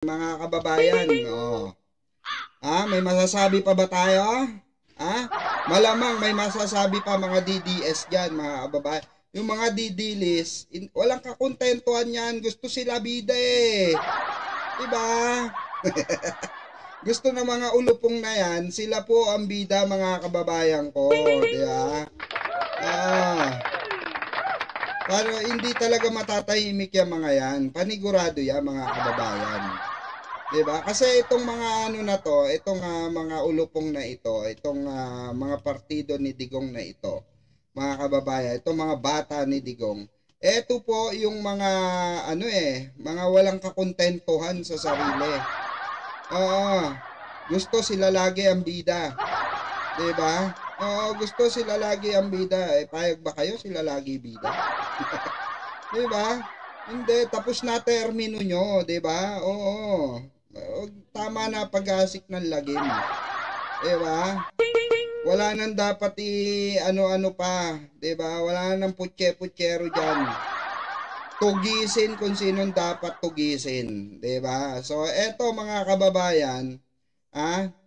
mga kababayan. Oh. May masasabi pa ba tayo? Malamang may masasabi pa mga DDS dyan, mga kababayan. Yung mga didilis, walang kakontentuhan yan. Gusto sila bida eh. Diba? Gusto ng mga ulupong na yan, sila po ang bida, mga kababayan ko. Diba? Pero hindi talaga matatahimik yung mga yan. Panigurado yan, mga kababayan. Diba? Kasi itong mga ano na to, itong mga ulupong na ito, itong mga partido ni Digong na ito, mga kababayan, itong mga bata ni Digong, eto po yung mga mga walang kakontentuhan sa sarili. Gusto sila lagi ang bida. Diba? Gusto sila lagi ang bida. Payag ba kayo sila lagi bida? Diba? Hindi, tapos na termino nyo, diba? Oo. Tama na pag-asik ng lagim. Diba? Wala nang dapat ano-ano pa. Diba? Wala nang putye-putyero dyan. Tugisin kung sinong dapat tugisin. Diba? So, eto mga kababayan,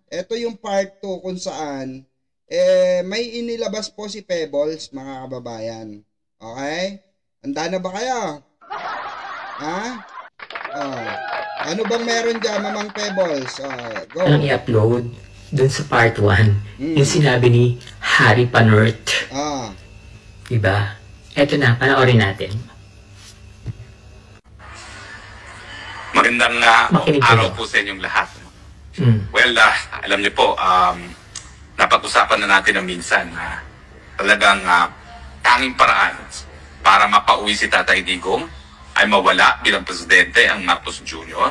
eto yung part 2 kung saan may inilabas po si Pebbles, mga kababayan. Okay? Handa na ba kayo? Ano bang meron dyan, Mamang Pebbles? Go. Ang i-upload dun sa part 1, yung sinabi ni Harry Panurt. Diba? Eto na, panoorin natin. Magandang araw po sa inyong lahat. Well, alam niyo po, napag-usapan na natin na minsan talagang tanging paraan para mapauwi si Tatay Digong ay mawala bilang presidente ang Marcos Jr.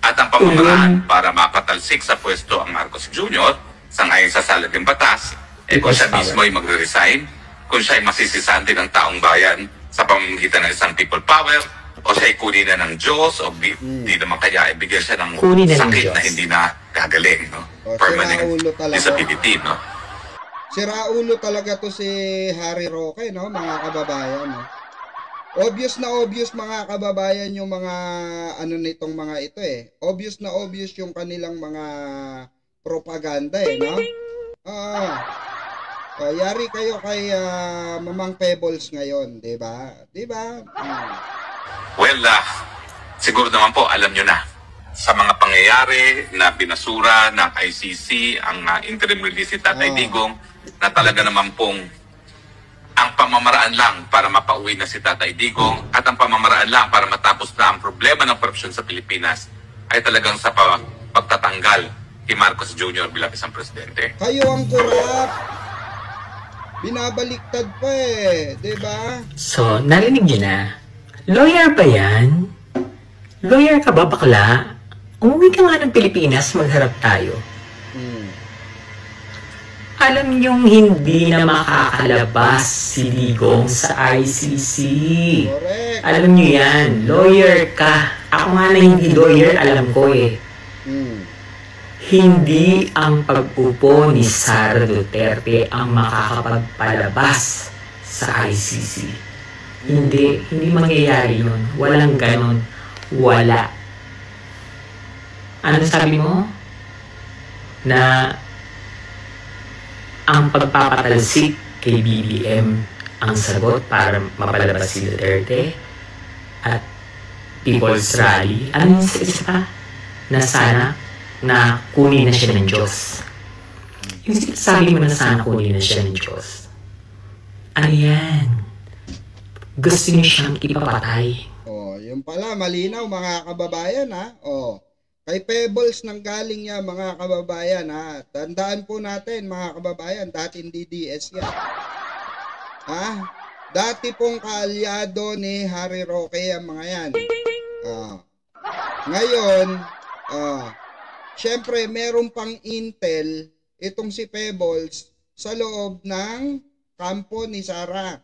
at ang pamamaraan para mapatalsik sa pwesto ang Marcos Jr. sangayon sa salabing batas, kung siya mismo ay magre-resign, kung siya ay masisisante ng taong bayan sa pamamagitan ng isang people power, o siya ay kunin na ng Diyos, o di naman kaya ibigyan siya ng sakit na hindi na gagaling, no? Permanent disability, no? Siraulo talaga to si Harry Roque, no, mga kababayan, no? Obvious na obvious, mga kababayan, yung mga ano nitong mga ito Obvious na obvious yung kanilang mga propaganda no? Yari kayo kay Mamang Pebbles ngayon, 'di ba? 'Di ba? Well, siguro naman po alam nyo na sa mga pangyayari na binasura ng ICC ang interim release si Tatay Digong, na talaga naman pong ang pamamaraan lang para mapauwi na si Tatay Digong at ang pamamaraan lang para matapos na ang problema ng korupsyon sa Pilipinas ay talagang sa pagtatanggal kay Marcos Jr. bilang isang presidente. Kayo ang kurap! Binabaliktad pa diba? So, narinig niyo na? Lawyer ba yan? Lawyer ka ba, bakla? Umuwi ka nga ng Pilipinas, magharap tayo. Alam niyong hindi na makakalabas si Digong sa ICC. Correct. Alam niyo yan. Lawyer ka. Ako nga na hindi lawyer, alam ko Hindi ang pag-upo ni Sara Duterte ang makakapagpalabas sa ICC. Hindi mangyayari yun. Walang ganon. Wala. Ano sabi mo? Na ang pagpapatalsik kay BBM ang sagot para mapalabas si Duterte at People's Rally. Ano yung isa pa? Na sana na kunin na siya ng Diyos. Yung sabi mo na sana kunin na siya ng Diyos. Ano yan? Gusto niyo siyang ipapatay. Yung pala, malinaw, mga kababayan, Kay Pebbles nang galing niya, mga kababayan, Tandaan po natin, mga kababayan, dating DDS yan. Dati pong kaalyado ni Harry Roque ang mga yan. Ngayon, syempre, meron pang intel itong si Pebbles sa loob ng kampo ni Sara.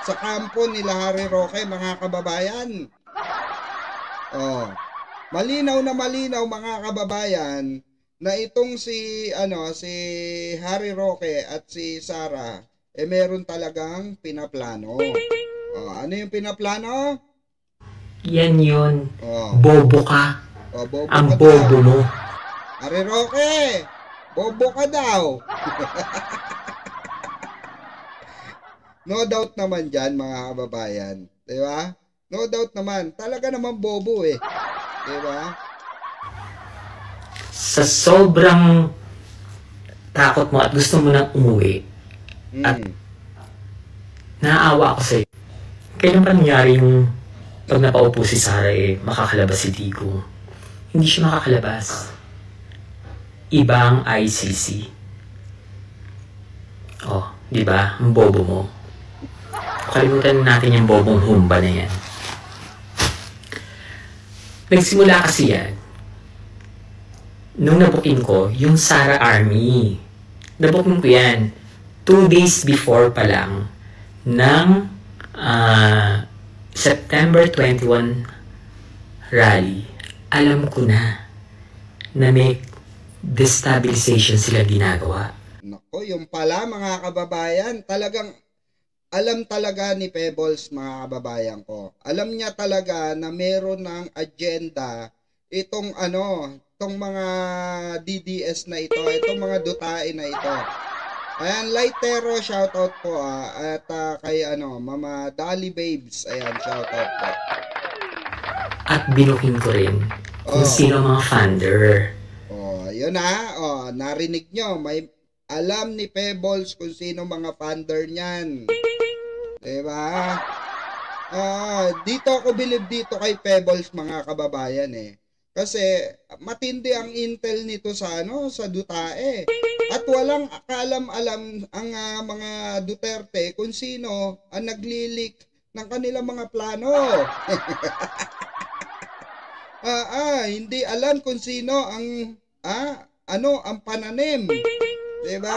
Sa kampo nila Harry Roque, mga kababayan. Malinaw na malinaw, mga kababayan, na itong si Harry Roque at si Sara meron talagang pinaplano. Ano yung pinaplano? Yan yun. Bobo ka. O, bobo Ang ka bobo daw. mo. Are Roque, bobo ka daw. No doubt naman dyan, mga kababayan. Diba? No doubt naman. Talaga naman bobo eh. Diba? Sa sobrang takot mo at gusto mo nang umuwi, at naaawa ako sa'yo. Kailan pa nangyari yung pag napaupo si Sarah makakalabas si Tico? Hindi siya makakalabas. Iba ang ICC. Oh, di ba? Ang bobo mo. Kalimutan natin yung bobong humba na yan. Nagsimula kasi yan nung nabukin ko yung Sarah Army. Nabukin ko yan 2 days before pa lang ng September 21 rally. Alam ko na may destabilization sila ginagawa. Nako, yung pala mga kababayan, talagang alam talaga ni Pebbles, mga kababayan ko. Alam niya talaga na meron ng agenda itong mga DDS na ito, itong mga dutae na ito. Ayan, Lightero, shoutout po at kay Mama Dolly Babes, ayan, shoutout po. At binukin ko rin kung sino mga funder. Yun narinig nyo, may alam ni Pebbles kung sino mga funder niyan. Diba? Dito ako believe dito kay Pebbles, mga kababayan eh. Kasi matindi ang intel nito sa dutae. At walang kaalam-alam ang mga Duterte kung sino ang naglilik ng kanilang mga plano. Hindi alam kung sino ang ang pananim. Diba?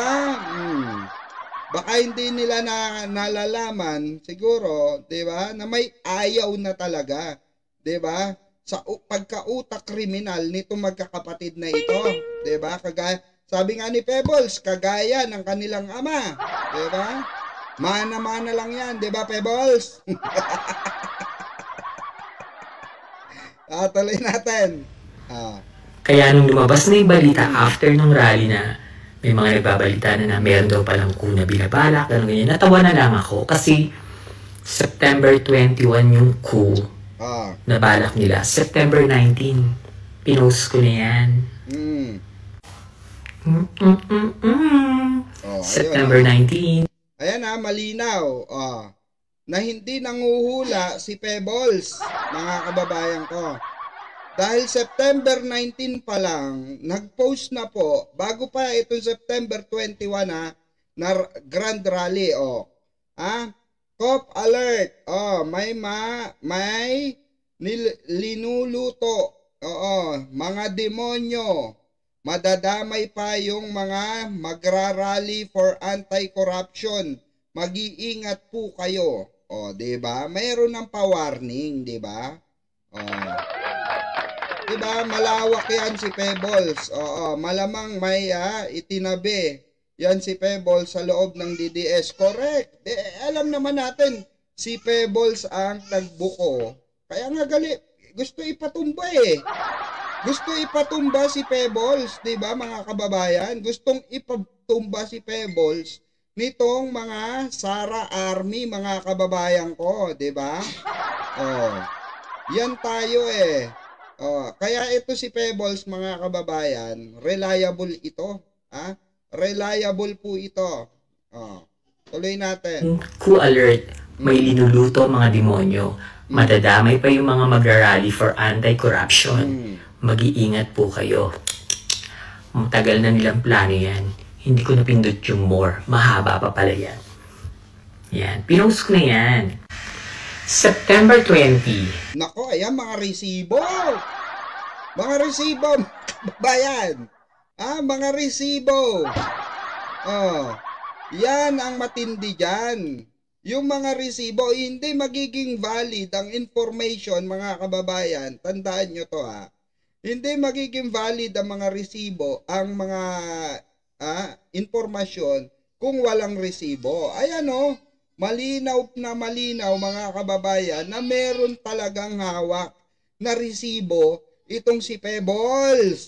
Baka hindi nila nalalaman siguro, 'di ba? Na may ayaw na talaga, 'di ba? Sa pagkautak kriminal nito magkakapatid na ito, 'di ba? Kagaya sabi nga ni Pebbles, kagaya ng kanilang ama, 'di ba? Mana-mana lang 'yan, 'di ba, Pebbles? Tuloy natin. Kaya nung lumabas na yung balita after ng rally na may mga nagbabalita na meron daw palang coup na binabalak, gano'n ganyan. Natawa na lang ako kasi September 21 yung coup na balak nila. September 19, pinost ko na yan. September 19. Ayan malinaw. Na hindi nanguhula si Pebbles, mga kababayan ko. Dahil September 19 pa lang, nag-post na po, bago pa itong September 21 na Grand Rally, Cop alert, may linuluto, mga demonyo, madadamay pa yung mga magrarally for anti-corruption, mag-iingat po kayo, diba? Mayroon ng pa-warning, diba? Diba, malawak yan si Pebbles. Malamang may itinabi yan si Pebbles sa loob ng DDS. Correct. Alam naman natin, si Pebbles ang nagbuko. Kaya nga gusto ipatumba eh. Gusto ipatumba si Pebbles, diba mga kababayan? Gustong ipatumba si Pebbles nitong mga Sarah Army, mga kababayan ko, diba? Yan tayo eh. Kaya ito si Pebbles, mga kababayan, reliable ito. Reliable po ito. Tuloy natin. Coup alert, may linuluto mga demonyo. Madadamay pa yung mga magrarally for anti-corruption. Mag-iingat po kayo. Matagal na nilang plano yan. Hindi ko napindot yung more. Mahaba pa pala yan. Yan. Pinost ko na yan. September 20. Nako, ayan mga resibo. Mga resibo, kababayan. Mga resibo. Yan ang matindi dyan. Yung mga resibo, hindi magiging valid ang information, mga kababayan. Tandaan nyo to Hindi magiging valid ang mga resibo, ang mga informasyon kung walang resibo. Ayan malinaw na malinaw, mga kababayan, na meron talagang hawak na resibo itong si Pebbles.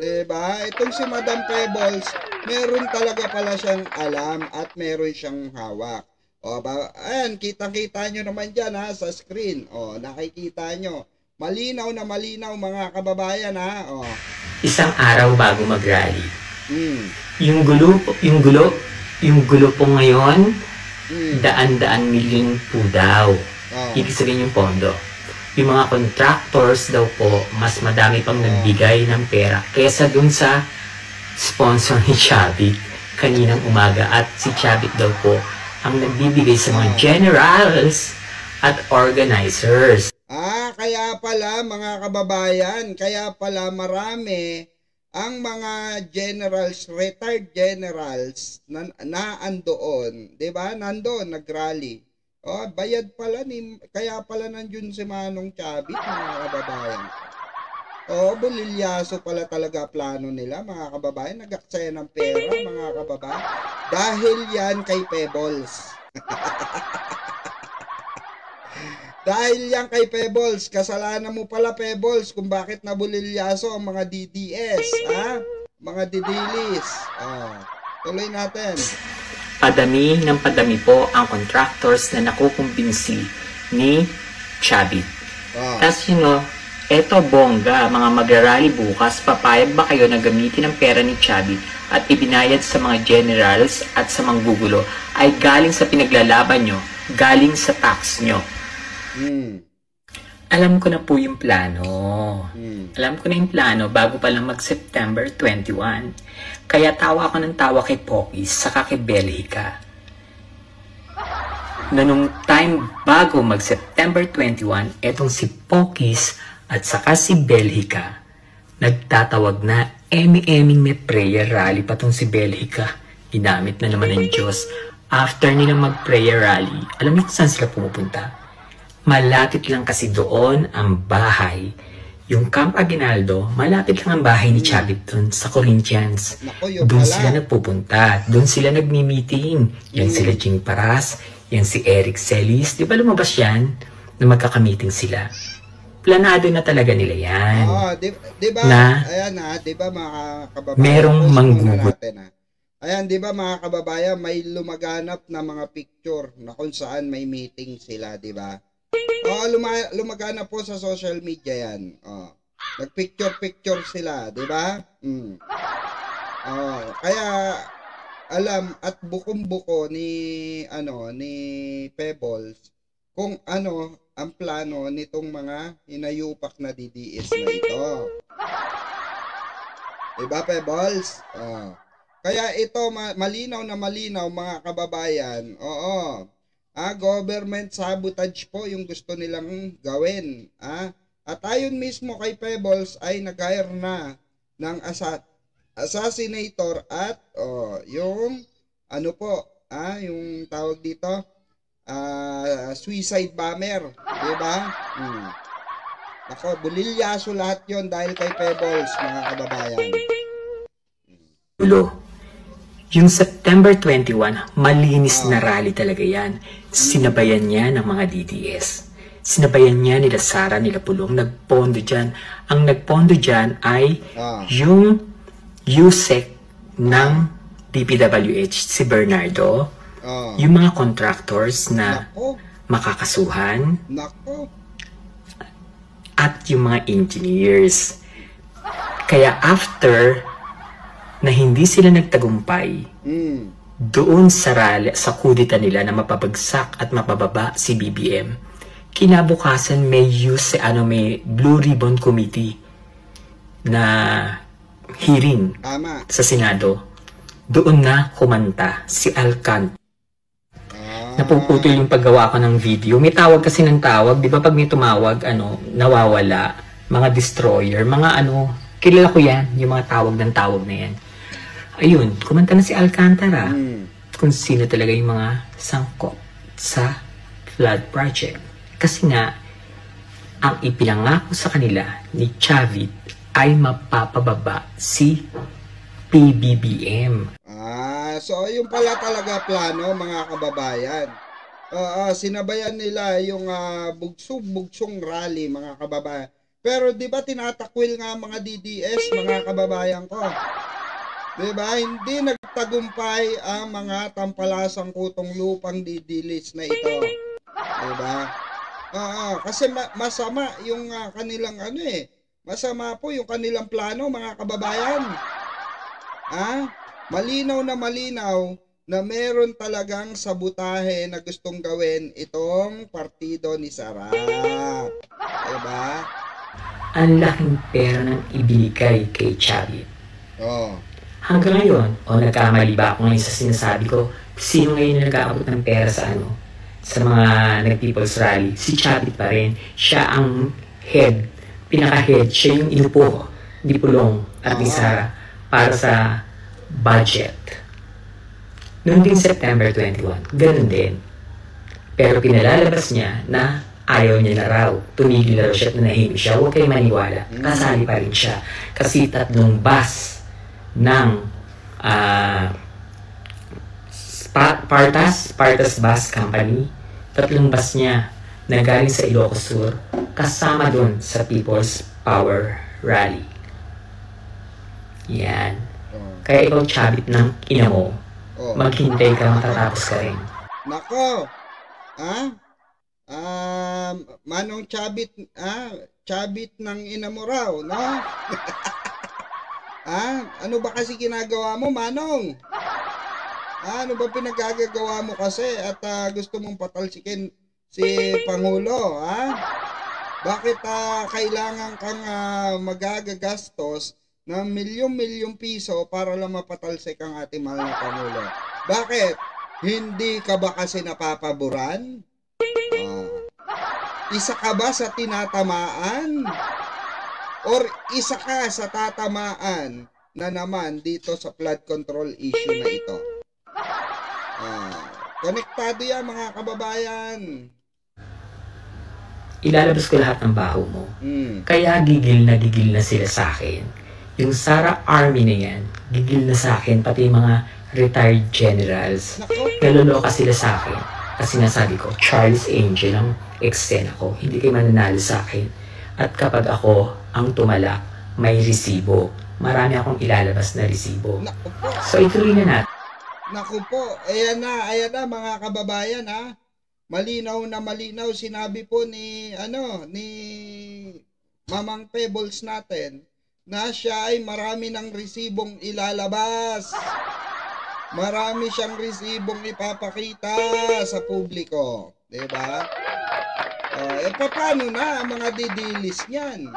Diba? Itong si Madam Pebbles, meron talaga pala siyang alam at meron siyang hawak. O, ayan, kitang-kita nyo naman dyan ha, sa screen. O, nakikita nyo. Malinaw na malinaw mga kababayan ha. O. Isang araw bago mag-rally. Yung gulo po ngayon, daan-daan milyon po daw. Ibig sabihin yung pondo. Yung mga contractors daw po, mas madami pang nagbigay ng pera kesa dun sa sponsor ni Chavit kaninang umaga. At si Chavit daw po ang nagbibigay sa mga generals at organizers. Kaya pala mga kababayan, kaya pala marami ang mga generals, retired generals na andoon, 'di ba? Nandoon nag-rally. Bayad pala kaya pala nandiyon si Manong Chavit mga kababayan. Bulilyaso pala talaga plano nila mga kababayan, nag-aksaya ng pera mga kababayan. Dahil yan kay Pebbles. Dahil yan kay Pebbles, kasalanan mo pala Pebbles kung bakit nabulilyaso ang mga DDS, ha? Mga didilis. Tuloy natin. Padami ng padami po ang contractors na nakukumbinsi ni Chavit. Tapos eto bongga, mga magrarally bukas, papayag ba kayo na gamitin ang pera ni Chavit at ibinayad sa mga generals at sa manggugulo ay galing sa pinaglalaban nyo, galing sa tax nyo? Alam ko na po yung plano. Alam ko na yung plano bago pa lang mag-September 21. Kaya tawa ako ng tawa kay Pokis saka kay Belhica. Na nung time bago mag-September 21, etong si Pokis at saka si Belhica nagtatawag na eming may prayer rally pa tong si Belhica. Ginamit na naman ng Diyos. After nilang mag-prayer rally, alam niyo kung saan sila pumupunta? Malapit lang kasi doon ang bahay. Yung Camp Aguinaldo, malapit lang ang bahay ni Chavit doon sa Corinthians. Doon sila nagpupunta. Doon sila nagmi-meeting. Yan sila Jing Paras, yan si Eric Celis. Di ba lumabas yan na magkakamiting sila? Planado na talaga nila yan. Di ba? Na, ayan di ba mga kababayan? Merong manggugut. Ayan, di ba mga kababayan, may lumaganap na mga picture na kung saan may meeting sila, di ba? Lumaganap po sa social media yan. Nagpicture-picture sila, di ba? Kaya alam at bukom-buko ni Pebbles kung ang plano nitong mga hinayupak na DDS na ito. Di ba, Pebbles? Kaya ito malinaw na malinaw mga kababayan. Government sabotage po yung gusto nilang gawin. At ayon mismo kay Pebbles ay nag-hire na ng assassinator at yung yung tawag dito suicide bomber, di ba? Bulilyaso lahat yon dahil kay Pebbles mga kababayan. Yung September 21, malinis na rally talaga yan. Sinabayan niya ng mga DDS. Sinabayan niya nila Sara, nila Pulong, nagpondo dyan. Ang nagpondo dyan ay yung USEC ng DPWH, si Bernardo, yung mga contractors na makakasuhan, at yung mga engineers. Kaya after na hindi sila nagtagumpay doon sa rally, sa kudita nila na mapabagsak at mapababa si BBM, kinabukasan may may Blue Ribbon Committee na hearing sa Senado. Doon na kumanta si Alcant. Napuputol yung paggawa ko ng video. May tawag kasi ng tawag, di ba pag may tumawag, nawawala, mga destroyer, mga kilala ko yan, yung mga tawag ng tawag na yan. Ayun, kumanta na si Alcantara kung sino talaga yung mga sangkot sa flood project. Kasi nga, ang ipinangako sa kanila ni Chavit ay mapapababa si PBBM. So yung pala talaga plano mga kababayan. Sinabayan nila yung bugsong rally mga kababayan. Pero di ba tinatakwil nga mga DDS, mga kababayan ko? Di ba? Hindi nagtagumpay ang mga tampalasang kutong lupang didilis na ito. Di ba? Kasi masama yung kanilang masama po yung kanilang plano, mga kababayan. Malinaw na meron talagang sabutahe na gustong gawin itong partido ni Sara. Diba? Ang laking pera ng ibigay kay Chavit. Hanggang ngayon, nagkamali ba ako ngayon sa sinasabi ko, sino ngayon na nag-aabot ng pera sa mga nag-People's Rally? Si Chavit pa rin. Siya ang head, pinaka-head. Siya yung inupo ni Pulong at ni Sara para sa budget. Noong din September 21, ganun din. Pero pinalalabas niya na ayaw niya na raw. Tumigil na raw siya at nanahimik siya. Huwag kayo maniwala. Kasali pa rin siya. Kasi 3 bus ng Partas Bus Company, 3 bus niya na galing sa Ilocos Sur, kasama dun sa People's Power Rally. Yan. Kaya ikaw, Chavit ng ina mo, maghintay ka, matatapos ka rin. Nako! Manong Chavit, Chavit ng ina mo raw, no? Ano ba kasi ginagawa mo, Manong? Ano ba pinagagagawa mo kasi at gusto mong patalsikin si Pangulo, Bakit kailangan kang magagastos ng milyong piso para lang mapatalsik ang ating mahal na Pangulo? Bakit? Hindi ka ba kasi napapaboran? Isa ka ba sa tinatamaan? Or isa ka sa tatamaan na naman dito sa flood control issue na ito? Konektado yan, mga kababayan. Ilalabas ko lahat ng baho mo. Kaya gigil na sila sa akin. Yung Sara Army na yan, gigil na sa akin, pati mga retired generals. Naloloka sila sa akin. Kasi nasabi ko, Charles Angel ang extend ako. Hindi kayo mananalo sa akin. At kapag ako ang tumalak, may resibo. Marami akong ilalabas na resibo. So ituloy na natin. Naku po, ayan na mga kababayan, malinaw na malinaw sinabi po ni Mamang Pebbles natin na siya ay marami ng resibong ilalabas. Marami siyang resibong ipapakita sa publiko, 'di ba? Paano na ang mga didilis niyan?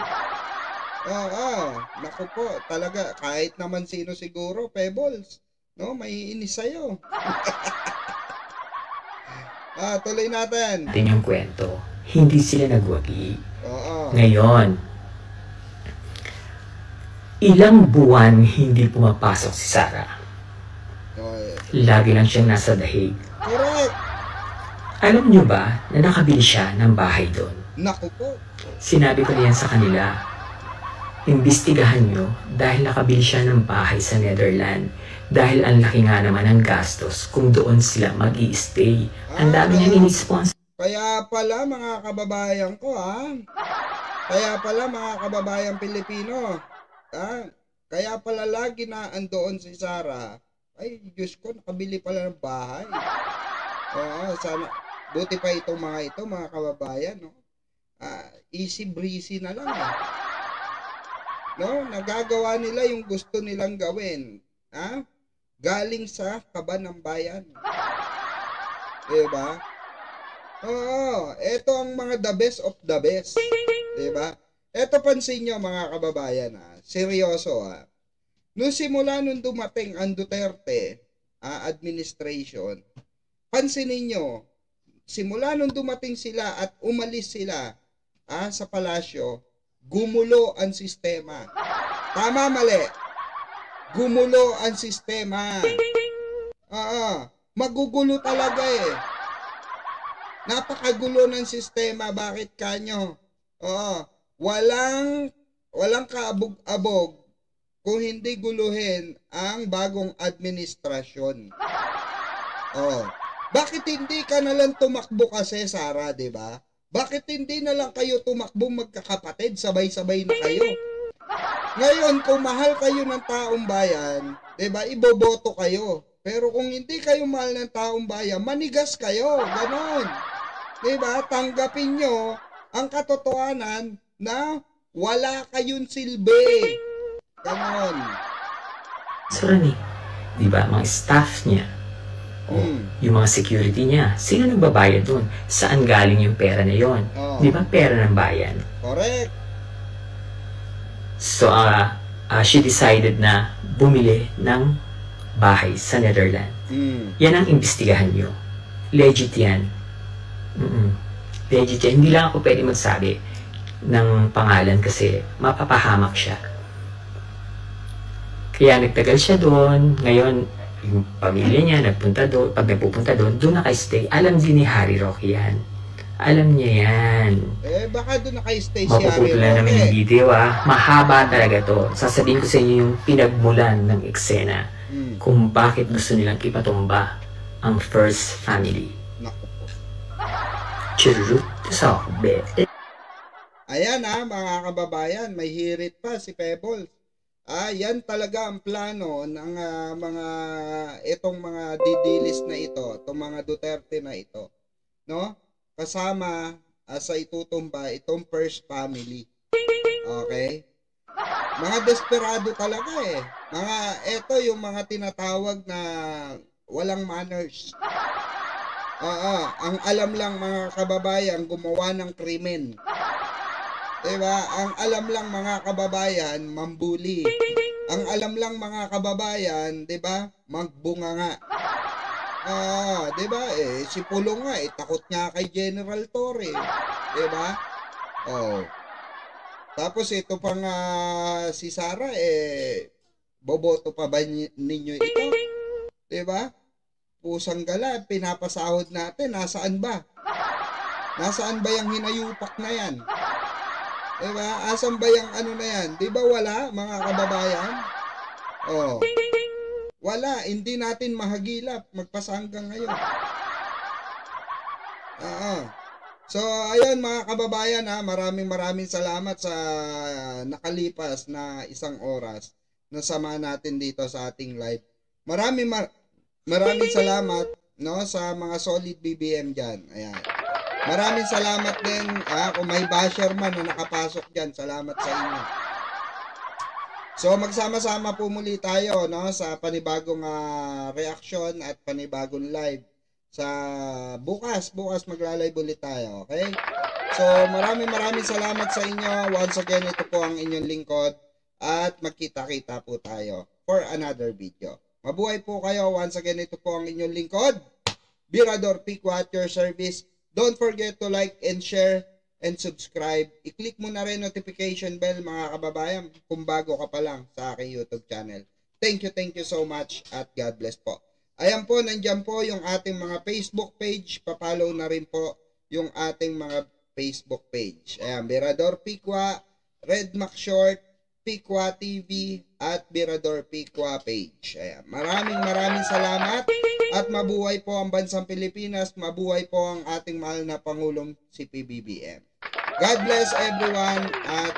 Naku po, talaga kahit naman sino siguro, Pebbles, no, maiinis sa'yo. Tuloy natin. Yung kwento, hindi sila nagwagi. Ngayon, ilang buwan hindi pumapasok si Sara. Lagi lang siyang nasa dahig. Correct. Alam niyo ba na nakabili siya ng bahay doon? Naku po. Sinabi ko niyan sa kanila, imbestigahan niyo dahil nakabili siya ng bahay sa Netherlands. Dahil ang laki nga naman ang gastos kung doon sila mag-i-stay. Ang dami niyang in-sponsor. Kaya pala mga kababayan ko, Kaya pala mga kababayan Pilipino, kaya pala lagi na andoon si Sara. Ay, Diyos ko, nakabili pala ng bahay. Sana, buti pa itong mga kababayan, no? Easy breezy na lang, no? Nagagawa nila yung gusto nilang gawin, galing sa kaba ng bayan. Diba? Ito ang mga the best of the best. Diba? Ito pansin nyo mga kababayan, seryoso, Nung simula nung dumating ang Duterte administration, pansinin nyo, simula nung dumating sila at umalis sila sa palasyo, gumulo ang sistema. Tama, mali? Gumulo ang sistema. Magugulo talaga Napakagulo ng sistema. Bakit kanyo? Walang kaabog-abog kung hindi guluhin ang bagong administrasyon. Bakit hindi ka nalang tumakbo kasi, Sara, 'di ba? Bakit hindi na lang kayo tumakbong magkakapatid, sabay-sabay na kayo? Ngayon, kung mahal kayo ng taong bayan, 'di ba, iboboto kayo. Pero kung hindi kayo mahal ng taong bayan, manigas kayo, ganon. 'Di ba? Tanggapin nyo ang katotohanan na wala kayong silbi. Ganon. So, Rani, di ba, mga staff niya, yung mga security niya, sino nagbabayad doon? Saan galing yung pera na yon? Di ba, pera ng bayan? Correct. So, she decided na bumili ng bahay sa Netherlands. Yan ang imbestigahan nyo. Legit yan. Legit yan. Hindi lang ako pwede magsabi ng pangalan kasi mapapahamak siya. Kaya nagtagal siya doon. Ngayon, yung pamilya niya nagpunta doon. Pag nagpupunta doon, doon naka-stay. Alam din ni Harry Roque yan. Alam niya yan. Baka doon naka-stay si Harry Mapupula naman yung video Mahaba talaga to. Sasabihin ko sa inyo yung pinagmulan ng eksena. Kung bakit gusto nilang ipatumba ang first family. Naku po. Churut sa bete. Ayan mga kababayan, may hirit pa si Pebbles. Yan talaga ang plano ng itong mga didilis na ito, itong mga Duterte na ito. No? Kasama sa itutumba itong first family. Okay? Mga desperado talaga ito yung mga tinatawag na walang manners. Ang alam lang mga kababayan, gumawa ng krimen. Diba? Ang alam lang mga kababayan, mambuli. Ang alam lang mga kababayan, diba? Magbunganga. Diba? Si Pulong nga, takot nga kay General Torre. Diba? Tapos ito pang si Sara, boboto pa ba ninyo ito? Diba? Pusang gala, pinapasahod natin, nasaan ba? Nasaan ba yung hinayupak na yan? Diba? Asan ba yung ano na yan? Diba wala, mga kababayan? Wala, hindi natin mahagilap, magpasa hanggang ngayon. So, ayun mga kababayan maraming salamat sa nakalipas na isang oras na sama natin dito sa ating live. Maraming salamat sa mga solid BBM dyan. Ayan. Maraming salamat din kung may basher man na nakapasok dyan. Salamat sa inyo. So magsama-sama po muli tayo sa panibagong reaction at panibagong live sa bukas magla-live ulit tayo, okay? So maraming salamat sa inyo. Once again, ito po ang inyong lingkod at magkita-kita po tayo for another video. Mabuhay po kayo. Once again, ito po ang inyong lingkod, Birador Piqua at your service. Don't forget to like and share and subscribe. I-click mo na rin notification bell mga kababayan kung bago ka pa lang sa aking YouTube channel. Thank you so much at God bless po. Ayan po, nandyan po yung ating mga Facebook page. Papollow na rin po yung ating mga Facebook page. Ayan, Birador Piqua, Red Mac Short, Piqua TV at Birador Piqua page. Ayan, maraming salamat. At mabuhay po ang bansang Pilipinas, mabuhay po ang ating mahal na Pangulong si PBBM. God bless everyone at